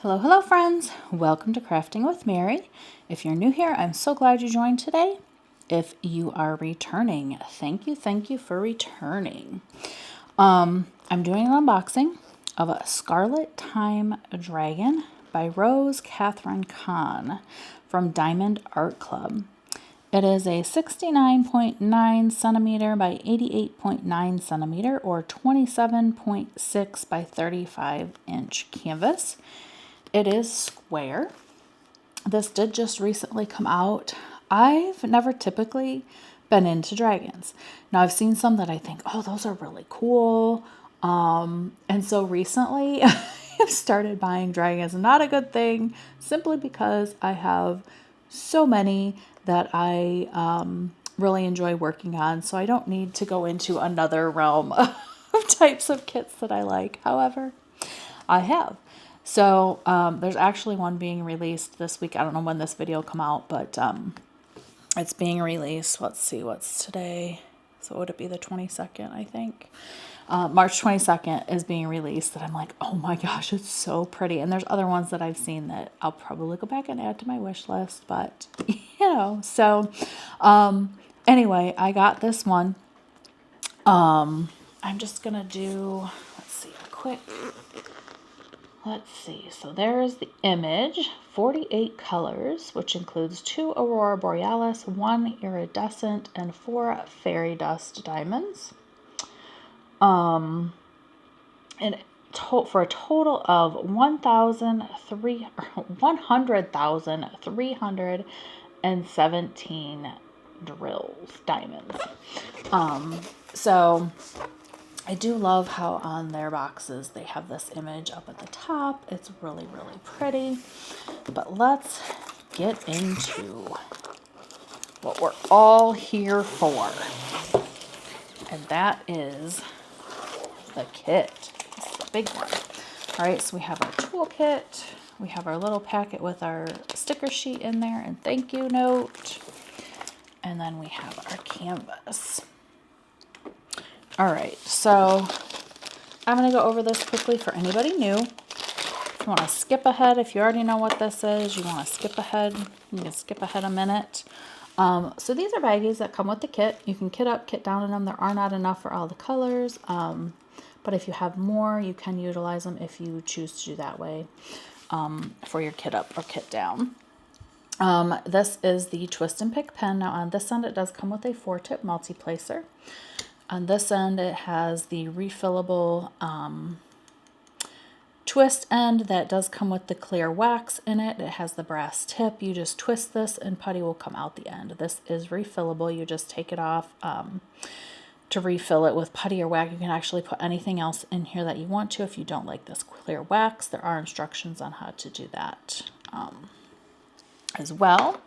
Hello, hello friends. Welcome to Crafting with Mary. If you're new here, I'm so glad you joined today. If you are returning, thank you for returning. I'm doing an unboxing of a Scarlet Time Dragon by Rose Catherine Kahn from Diamond Art Club. It is a 69.9 centimeter by 88.9 centimeter or 27.6 by 35 inch canvas. It is square. This did just recently come out. I've never typically been into dragons. Now I've seen some that I think, oh, those are really cool. And so recently I've started buying dragons. Not a good thing, simply because I have so many that I really enjoy working on. So I don't need to go into another realm of types of kits that I like. However, I have. So there's actually one being released this week. I don't know when this video will come out, but it's being released. Let's see, what's today? So would it be the 22nd, I think? March 22nd is being released that I'm like, oh my gosh, it's so pretty. And there's other ones that I've seen that I'll probably go back and add to my wish list. But, you know, so anyway, I got this one. I'm just going to do, let's see, a quick... Let's see, so there's the image, 48 colors, which includes 2 Aurora Borealis, 1 iridescent, and 4 fairy dust diamonds. And for a total of 100,317 diamonds. So I do love how on their boxes they have this image up at the top. It's really, really pretty. But let's get into what we're all here for. And that is the kit. This is the big one. All right, so we have our toolkit. We have our little packet with our sticker sheet in there and thank you note. And then we have our canvas. All right, so I'm going to go over this quickly for anybody new. If you want to skip ahead, if you already know what this is, you want to skip ahead, you can skip ahead a minute. So these are baggies that come with the kit. You can kit up, kit down in them. There are not enough for all the colors, but if you have more, you can utilize them if you choose to do that way for your kit up or kit down. This is the twist and pick pen. Now on this end, it does come with a 4-tip multi-placer. On this end, it has the refillable twist end that does come with the clear wax in it. It has the brass tip. You just twist this and putty will come out the end. This is refillable. You just take it off to refill it with putty or wax. You can actually put anything else in here that you want to if you don't like this clear wax. There are instructions on how to do that as well.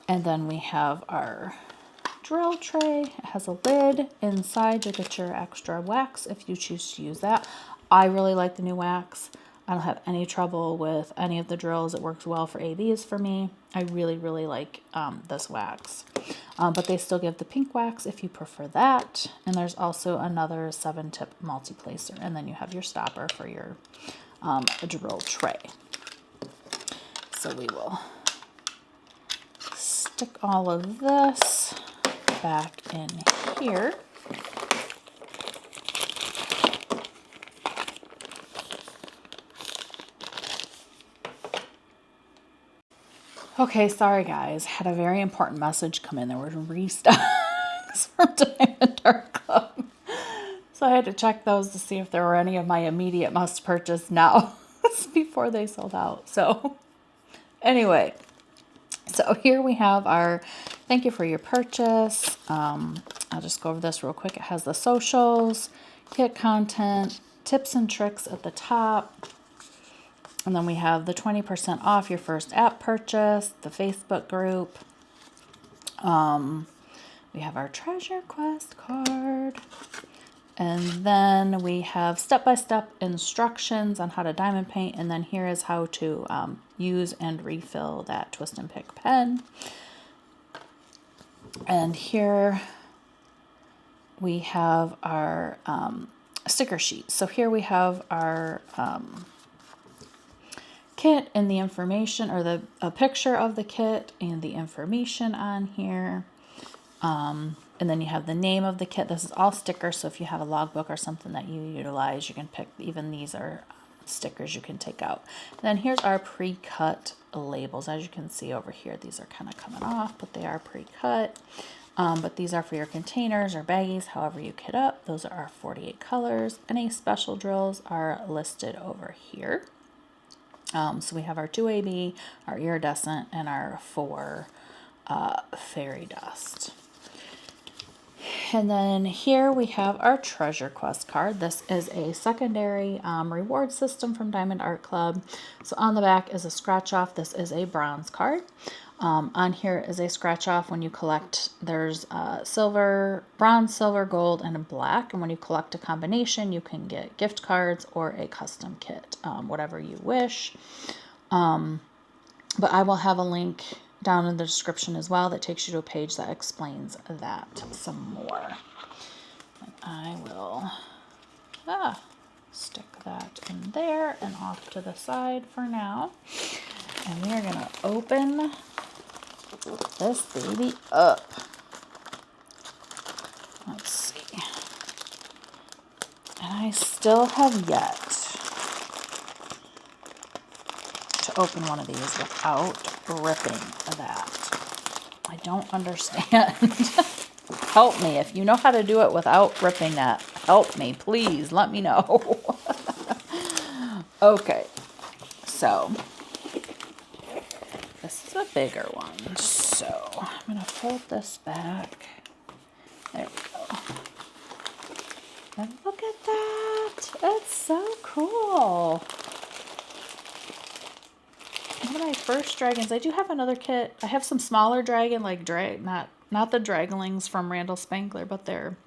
And then we have our drill tray. It has a lid inside to get your extra wax if you choose to use that. I really like the new wax. I don't have any trouble with any of the drills. It works well for ABs for me. I really like this wax. But they still give the pink wax if you prefer that. And there's also another 7-tip multi-placer. And then you have your stopper for your drill tray. So we will stick all of this back in here. Okay, sorry guys, had a very important message come in. There were restocks from Diamond Art Club. So I had to check those to see if there were any of my immediate must purchase now before they sold out. So anyway, so here we have our thank you for your purchase. I'll just go over this real quick. It has the socials, kit content, tips and tricks at the top. And then we have the 20% off your first app purchase, the Facebook group. We have our treasure quest card. And then we have step-by-step instructions on how to diamond paint. And then here is how to use and refill that twist and pick pen. And here we have our sticker sheet. So here we have our kit and the information, or a picture of the kit and the information on here. And then you have the name of the kit. This is all stickers, so if you have a logbook or something that you utilize, you can pick. Even these are stickers you can take out. And then here's our pre-cut labels. As you can see over here, these are kind of coming off, but they are pre-cut. But these are for your containers or baggies, however you kit up. Those are our 48 colors. Any special drills are listed over here. So we have our 2AB, our iridescent, and our 4 fairy dust. And then here we have our treasure quest card. This is a secondary reward system from Diamond Art Club. So on the back is a scratch off. This is a bronze card. On here is a scratch off. When you collect, there's silver, bronze, silver, gold, and a black. And when you collect a combination, you can get gift cards or a custom kit, whatever you wish. But I will have a link down in the description as well that takes you to a page that explains that some more. And I will stick that in there and off to the side for now. And we are going to open this baby up. Let's see. And I still have yet to open one of these without ripping that. I don't understand. Help me. If you know how to do it without ripping that, help me. Please let me know. Okay. So this is a bigger one. So I'm going to fold this back. There we go. And look at that. It's so cool. One of my first dragons. I do have another kit. I have some smaller dragon, like not the Draglings from Randall Spangler, but they're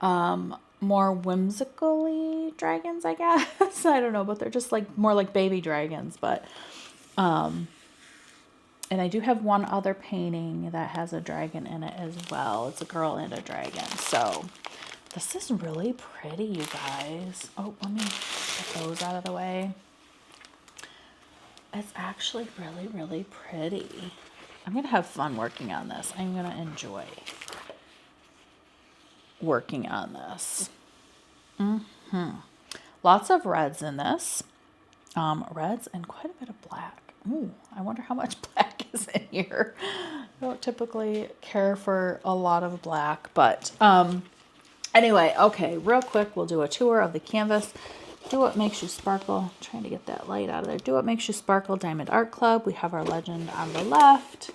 more whimsically dragons, I guess. I don't know, but they're just like more like baby dragons. But and I do have one other painting that has a dragon in it as well. It's a girl and a dragon. So this is really pretty, you guys. Oh, let me get those out of the way. It's actually really, really pretty. I'm going to have fun working on this. I'm going to enjoy working on this. Lots of reds in this. Reds and quite a bit of black. Ooh, I wonder how much black is in here. I don't typically care for a lot of black, but anyway, okay, real quick, we'll do a tour of the canvas. Do What Makes You Sparkle. I'm trying to get that light out of there. Do What Makes You Sparkle, Diamond Art Club. We have our legend on the left.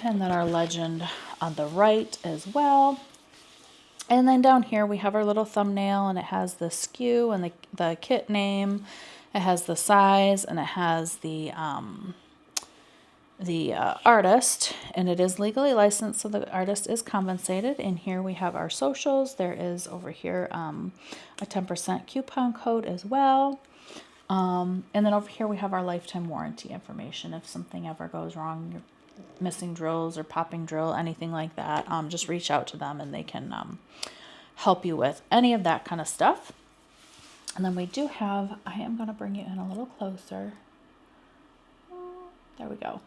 And then our legend on the right as well. And then down here we have our little thumbnail, and it has the SKU and the kit name. It has the size, and it has the artist, and it is legally licensed, so the artist is compensated. And here we have our socials. There is over here a 10% coupon code as well. And then over here we have our lifetime warranty information. If something ever goes wrong, you're missing drills or popping drill, anything like that, just reach out to them and they can help you with any of that kind of stuff. And then we do have, I am going to bring you in a little closer. There we go.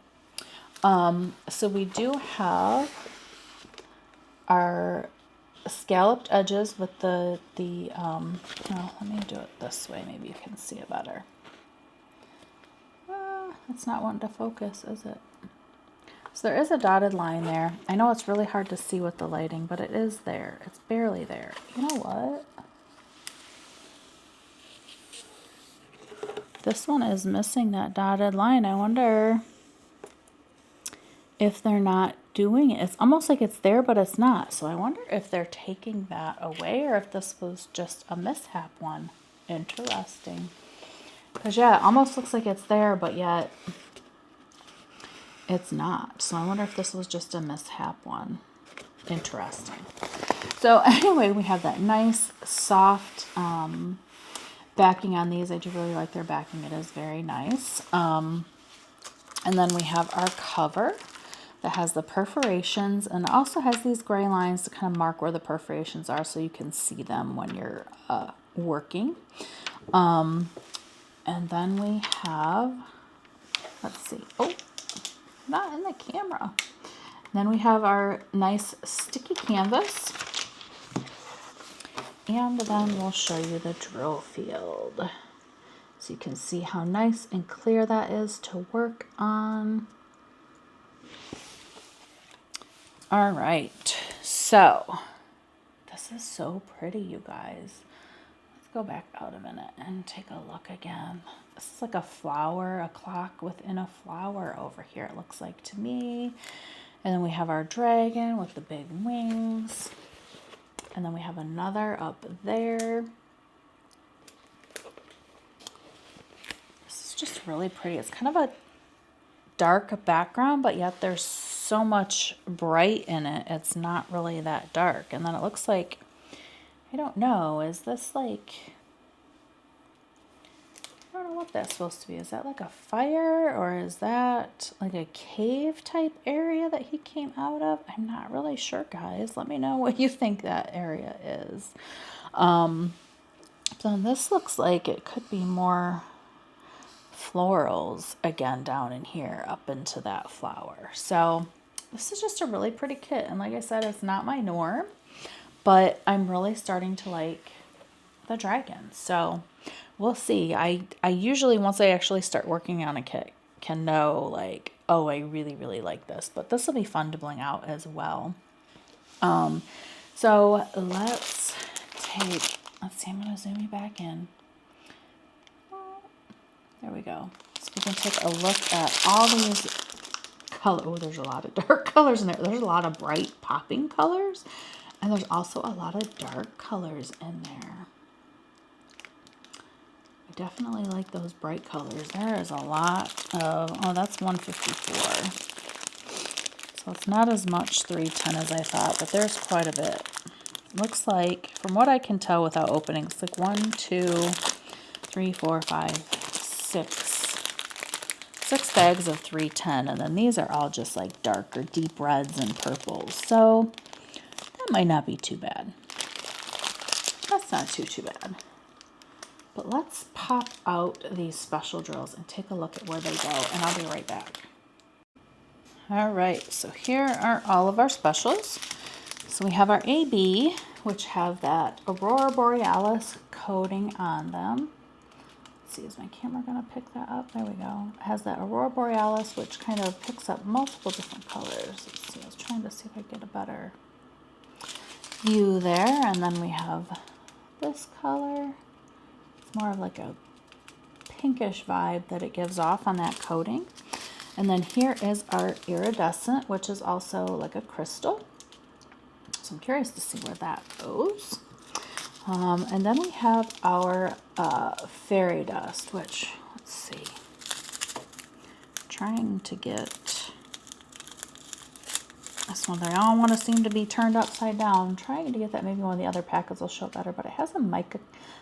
So we do have our scalloped edges with the well, let me do it this way. Maybe you can see it better. It's not wanting to focus, is it? So there is a dotted line there. I know it's really hard to see with the lighting, but it is there. It's barely there. You know what? This one is missing that dotted line. I wonder if they're not doing it. It's almost like it's there, but it's not. So I wonder if they're taking that away or if this was just a mishap one. Interesting. Because, yeah, it almost looks like it's there, but yet it's not. So I wonder if this was just a mishap one. Interesting. So anyway, we have that nice, soft backing on these. I do really like their backing. It is very nice. And then we have our cover that has the perforations, and it also has these gray lines to kind of mark where the perforations are so you can see them when you're working. And then we have, let's see, oh, not in the camera. Then we have our nice sticky canvas. And then we'll show you the drill field. So you can see how nice and clear that is to work on. All right, so this is so pretty, you guys. Let's go back out a minute and take a look again. This is like a flower, a clock within a flower over here, it looks like to me. And then we have our dragon with the big wings. And then we have another up there. This is just really pretty. It's kind of a dark background, but yet there's so much bright in it. It's not really that dark. And then it looks like, I don't know, is this like, I don't know what that's supposed to be. Is that like a fire, or is that like a cave type area that he came out of? I'm not really sure, guys. Let me know what you think that area is. So this looks like it could be more florals again down in here up into that flower. So this is just a really pretty kit. And like I said, it's not my norm, but I'm really starting to like the dragon. So we'll see. I usually, once I actually start working on a kit, can know like, oh, I really, really like this. But this will be fun to bling out as well. So let's see, I'm going to zoom you back in. There we go. So we can take a look at all these colors. Oh, there's a lot of dark colors in there. There's a lot of bright popping colors. And there's also a lot of dark colors in there. I definitely like those bright colors. There is a lot of, oh, that's 154. So it's not as much 310 as I thought, but there's quite a bit. Looks like, from what I can tell without opening, it's like 1, 2, 3, 4, 5, 6 bags of 310, and then these are all just like darker, deep reds and purples. So that might not be too bad. That's not too bad. But let's pop out these special drills and take a look at where they go, and I'll be right back. All right, so here are all of our specials. So we have our AB, which have that Aurora Borealis coating on them. Let's see, is my camera gonna pick that up? There we go. It has that Aurora Borealis, which kind of picks up multiple different colors. Let's see, I was trying to see if I get a better view there. And then we have this color. It's more of like a pinkish vibe that it gives off on that coating. And then here is our iridescent, which is also like a crystal. So I'm curious to see where that goes. And then we have our fairy dust, which, let's see, I'm trying to get this one. They all want to seem to be turned upside down. I'm trying to get that. Maybe one of the other packets will show better, but it has a mica,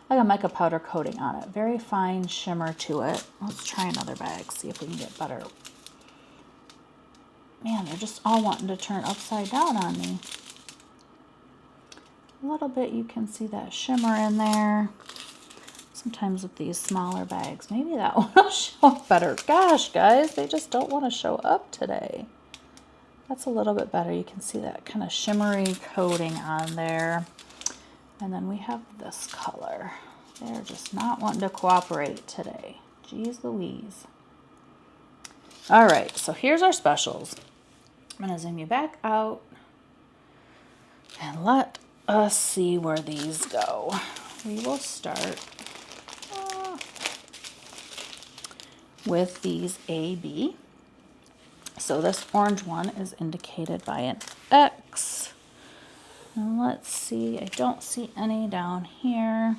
like a mica powder coating on it. Very fine shimmer to it. Let's try another bag, see if we can get better. Man, they're just all wanting to turn upside down on me. A little bit, you can see that shimmer in there. Sometimes with these smaller bags, maybe that one will show up better. Gosh, guys, they just don't want to show up today. That's a little bit better. You can see that kind of shimmery coating on there. And then we have this color. They're just not wanting to cooperate today. Jeez Louise. All right, so here's our specials. I'm going to zoom you back out and let us see where these go. We will start with these AB. So this orange one is indicated by an X. And let's see, I don't see any down here.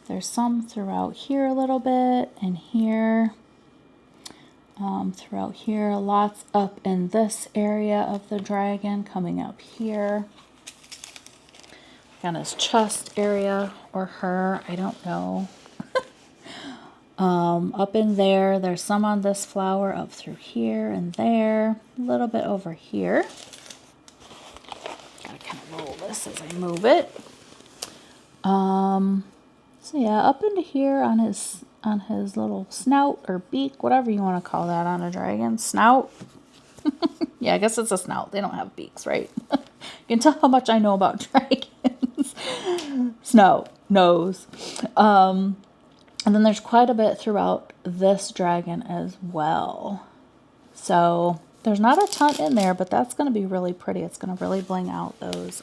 There's some throughout here a little bit, and here. Throughout here, lots up in this area of the dragon, coming up here. On his chest area, or her, I don't know. Up in there, there's some on this flower up through here and there, a little bit over here. Gotta kind of roll this as I move it. So yeah, up into here on his little snout or beak, whatever you want to call that on a dragon. Snout. Yeah, I guess it's a snout. They don't have beaks, right? You can tell how much I know about dragons. Snout, nose. And then there's quite a bit throughout this dragon as well. So there's not a ton in there, but that's going to be really pretty. It's going to really bling out those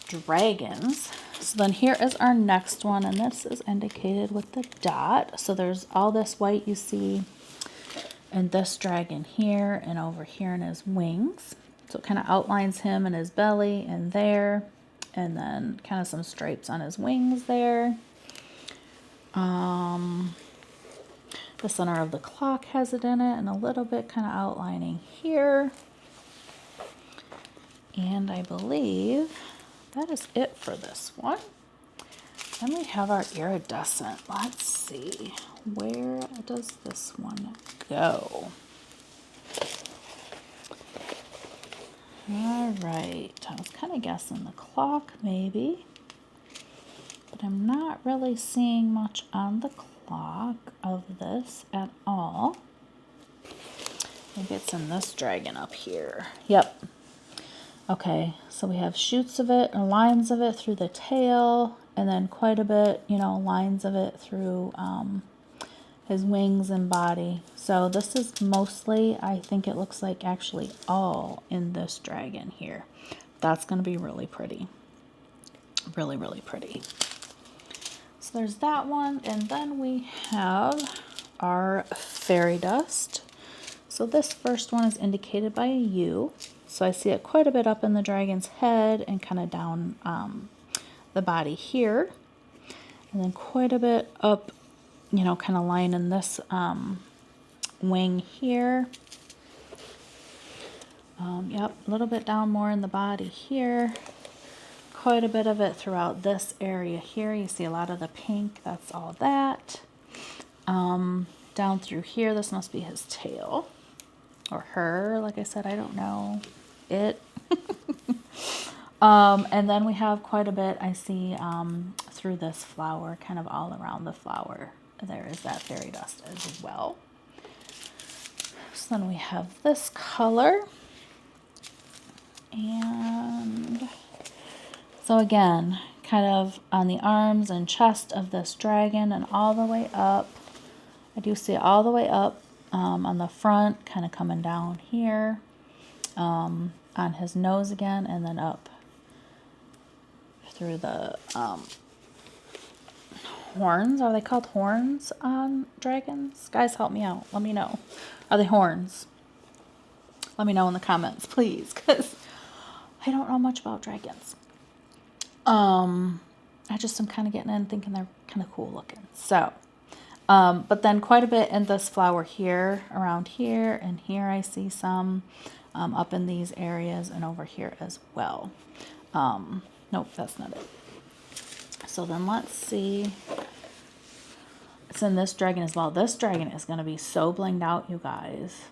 dragons. So then here is our next one, and this is indicated with the dot. So there's all this white you see in this dragon here and over here in his wings. So it kind of outlines him and his belly and there, and then kind of some stripes on his wings there. The center of the clock has it in it, and a little bit kind of outlining here. And I believe that is it for this one. Then we have our iridescent. Let's see, where does this one go? All right, I was kind of guessing the clock maybe, but I'm not really seeing much on the clock of this at all. Maybe it's in this dragon up here. Yep. Okay, so we have shoots of it or lines of it through the tail, and then quite a bit, you know, lines of it through his wings and body. So this is mostly, I think it looks like actually all in this dragon here. That's going to be really pretty. Really, really pretty. So there's that one, and then we have our fairy dust. So this first one is indicated by a U. So I see it quite a bit up in the dragon's head and kind of down the body here. And then quite a bit up, you know, kind of lining this wing here. Yep, a little bit down more in the body here. Quite a bit of it throughout this area here. You see a lot of the pink, that's all that. Down through here, this must be his tail. Or her, like I said, I don't know. It. And then we have quite a bit, I see, through this flower, kind of all around the flower. There is that fairy dust as well. So then we have this color. And so again, kind of on the arms and chest of this dragon and all the way up. I do see it all the way up on the front, kind of coming down here. On his nose again, and then up through the horns. Are they called horns on dragons? Guys, help me out. Let me know. Are they horns? Let me know in the comments, please, because I don't know much about dragons. I just am kind of getting in thinking they're kind of cool looking. So, but then quite a bit in this flower here, around here, and here I see some up in these areas and over here as well. Nope, that's not it. So then let's see. It's in this dragon as well. This dragon is going to be so blinged out, you guys.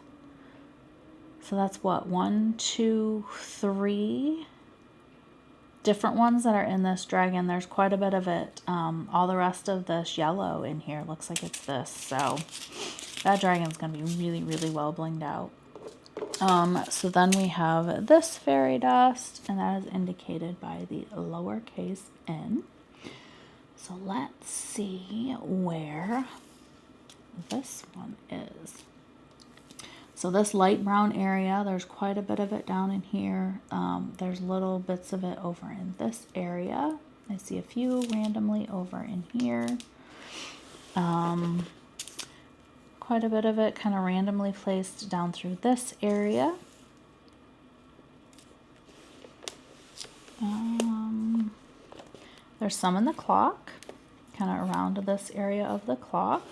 So that's what, 1, 2, 3 different ones that are in this dragon. There's quite a bit of it. All the rest of this yellow in here looks like it's this. So that dragon's going to be really, really well blinged out. So then we have this fairy dust, and that is indicated by the lowercase n. So let's see where this one is. So this light brown area, there's quite a bit of it down in here. There's little bits of it over in this area. I see a few randomly over in here. Quite a bit of it kind of randomly placed down through this area. There's some in the clock, kind of around this area of the clock.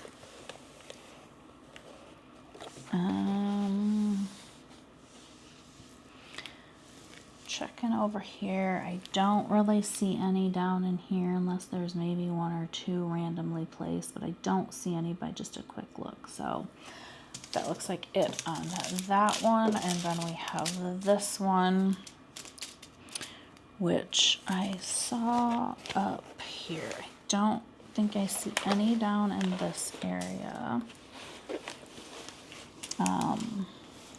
Checking over here, I don't really see any down in here unless there's maybe 1 or 2 randomly placed, but I don't see any by just a quick look. So that looks like it on that one. And then we have this one, which I saw up here. I don't think I see any down in this area.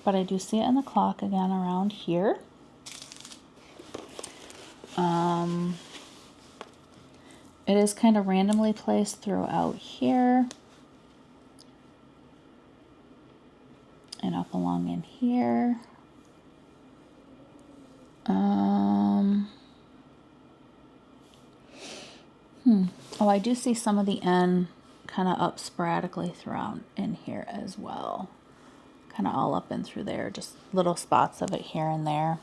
But I do see it in the clock again around here. It is kind of randomly placed throughout here. And up along in here. Oh, I do see some of the N kind of up sporadically throughout in here as well. Kind of all up and through there, just little spots of it here and there.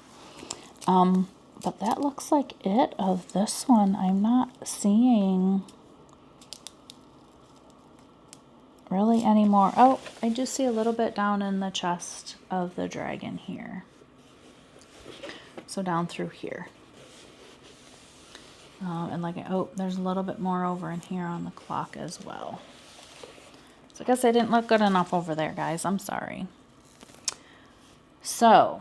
But that looks like it of this one. I'm not seeing really any more. Oh, I do see a little bit down in the chest of the dragon here. So down through here. And like, oh, there's a little bit more over in here on the clock as well. So I guess I didn't look good enough over there, guys. I'm sorry. So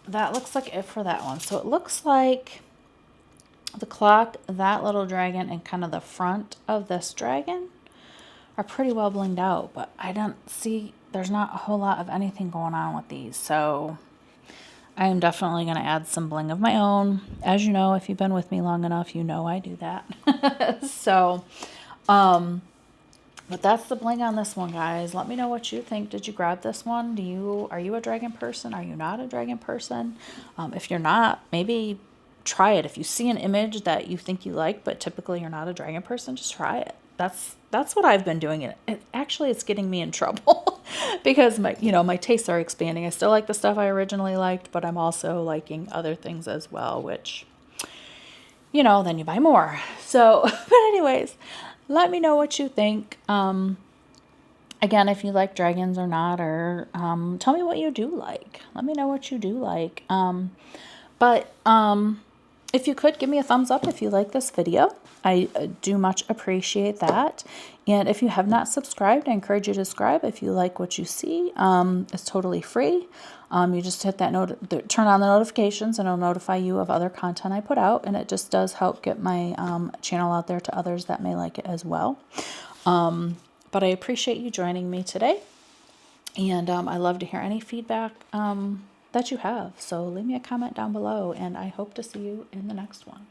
that looks like it for that one. So it looks like the clock, that little dragon, and kind of the front of this dragon are pretty well blinged out. But I don't see, there's not a whole lot of anything going on with these. So I am definitely going to add some bling of my own. As you know, if you've been with me long enough, you know I do that. So, but that's the bling on this one, guys. Let me know what you think. Did you grab this one? Are you a dragon person? Are you not a dragon person? If you're not, maybe try it. If you see an image that you think you like, but typically you're not a dragon person, just try it. That's what I've been doing. Actually, it's getting me in trouble because my tastes are expanding. I still like the stuff I originally liked, but I'm also liking other things as well, which, then you buy more. So, but anyways, let me know what you think. Again, if you like dragons or not, or tell me what you do like. Let me know what you do like. But if you could, give me a thumbs up if you like this video. I do much appreciate that. And if you have not subscribed, I encourage you to subscribe if you like what you see. It's totally free. You just hit that turn on the notifications, and it'll notify you of other content I put out. And it just does help get my channel out there to others that may like it as well. But I appreciate you joining me today. And I love to hear any feedback that you have. So leave me a comment down below, and I hope to see you in the next one.